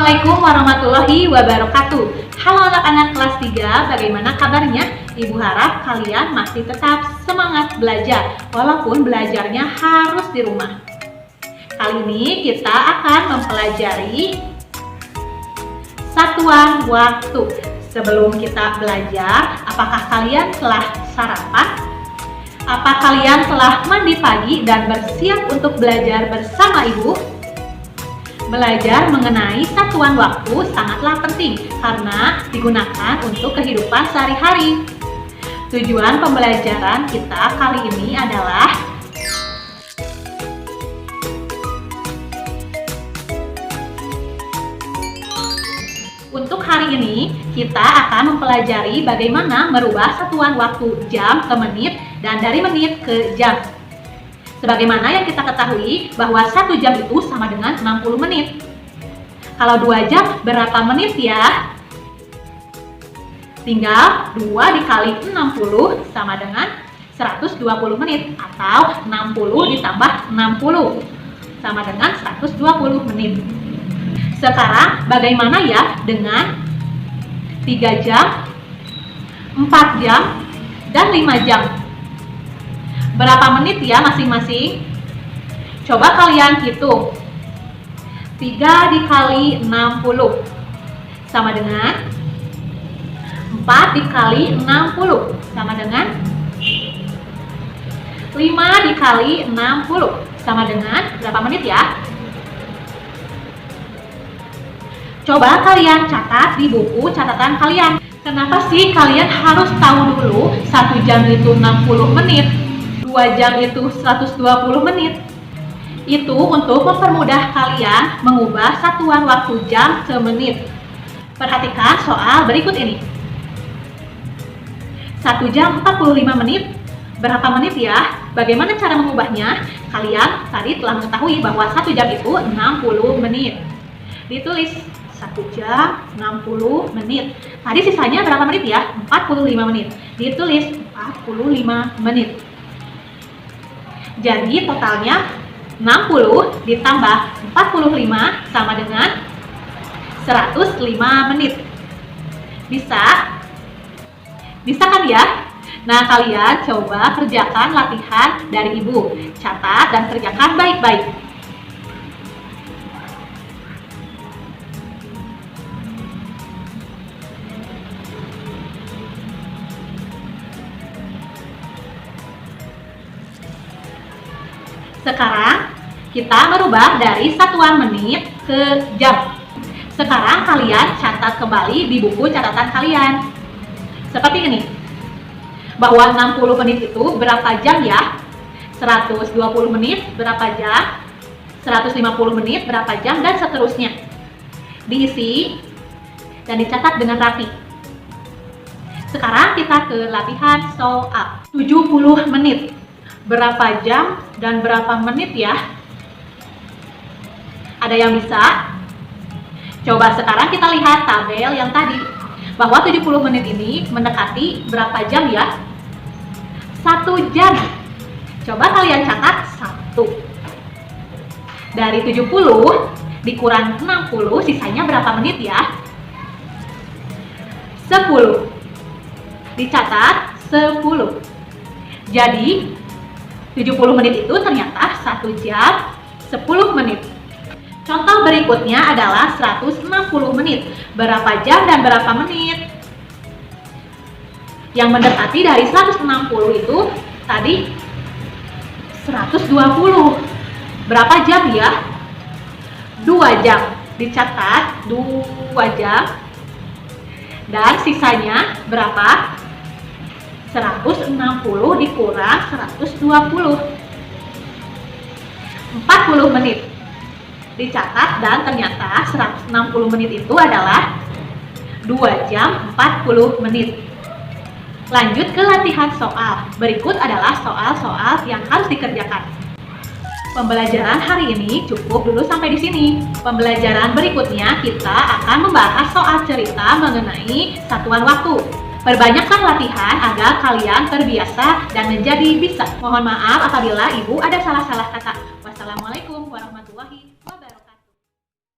Assalamualaikum warahmatullahi wabarakatuh. Halo anak-anak kelas 3, bagaimana kabarnya? Ibu harap kalian masih tetap semangat belajar, walaupun belajarnya harus di rumah. Kali ini kita akan mempelajari satuan waktu. Sebelum kita belajar, apakah kalian telah sarapan? Apa kalian telah mandi pagi dan bersiap untuk belajar bersama ibu? Belajar mengenai satuan waktu sangatlah penting karena digunakan untuk kehidupan sehari-hari. Tujuan pembelajaran kita kali ini adalah untuk hari ini kita akan mempelajari bagaimana merubah satuan waktu jam ke menit dan dari menit ke jam. Sebagaimana yang kita ketahui bahwa 1 jam itu sama dengan 60 menit. Kalau 2 jam berapa menit ya? Tinggal 2 dikali 60 sama dengan 120 menit. Atau 60 ditambah 60 sama dengan 120 menit. Sekarang bagaimana ya dengan 3 jam, 4 jam, dan 5 jam? Berapa menit ya masing-masing? Coba kalian hitung. 3 dikali 60 sama dengan 4 dikali 60 sama dengan 5 dikali 60 sama dengan berapa menit ya? Coba kalian catat di buku catatan kalian. Kenapa sih kalian harus tahu dulu 1 jam itu 60 menit? 2 jam itu 120 menit. Itu untuk mempermudah kalian mengubah satuan waktu jam ke menit. Perhatikan soal berikut ini. 1 jam 45 menit. Berapa menit ya? Bagaimana cara mengubahnya? Kalian tadi telah mengetahui bahwa 1 jam itu 60 menit. Ditulis 1 jam 60 menit. Tadi sisanya berapa menit ya? 45 menit. Ditulis 45 menit. Jadi totalnya 60 ditambah 45 sama dengan 105 menit. Bisa? Bisa kan ya? Nah, kalian coba kerjakan latihan dari ibu. Catat dan kerjakan baik-baik. Sekarang kita merubah dari satuan menit ke jam. Sekarang kalian catat kembali di buku catatan kalian. Seperti ini. Bahwa 60 menit itu berapa jam ya? 120 menit berapa jam? 150 menit berapa jam? Dan seterusnya. Diisi dan dicatat dengan rapi. Sekarang kita ke latihan soal. 70 menit. Berapa jam dan berapa menit ya? Ada yang bisa? Coba sekarang kita lihat tabel yang tadi. Bahwa 70 menit ini mendekati berapa jam ya? 1 jam. Coba kalian catat 1. Dari 70 dikurang 60 sisanya berapa menit ya? 10. Dicatat 10. Jadi 70 menit itu ternyata 1 jam 10 menit. Contoh berikutnya adalah 160 menit. Berapa jam dan berapa menit? Yang mendekati dari 160 itu tadi 120. Berapa jam ya? 2 jam. Dicatat 2 jam. Dan sisanya berapa? 160 dikurang 120. 40 menit. Dicatat dan ternyata 160 menit itu adalah 2 jam 40 menit. Lanjut ke latihan soal. Berikut adalah soal-soal yang harus dikerjakan. Pembelajaran hari ini cukup dulu sampai di sini. Pembelajaran berikutnya kita akan membahas soal cerita mengenai satuan waktu. Perbanyakkan latihan agar kalian terbiasa dan menjadi bisa. Mohon maaf apabila ibu ada salah-salah kata.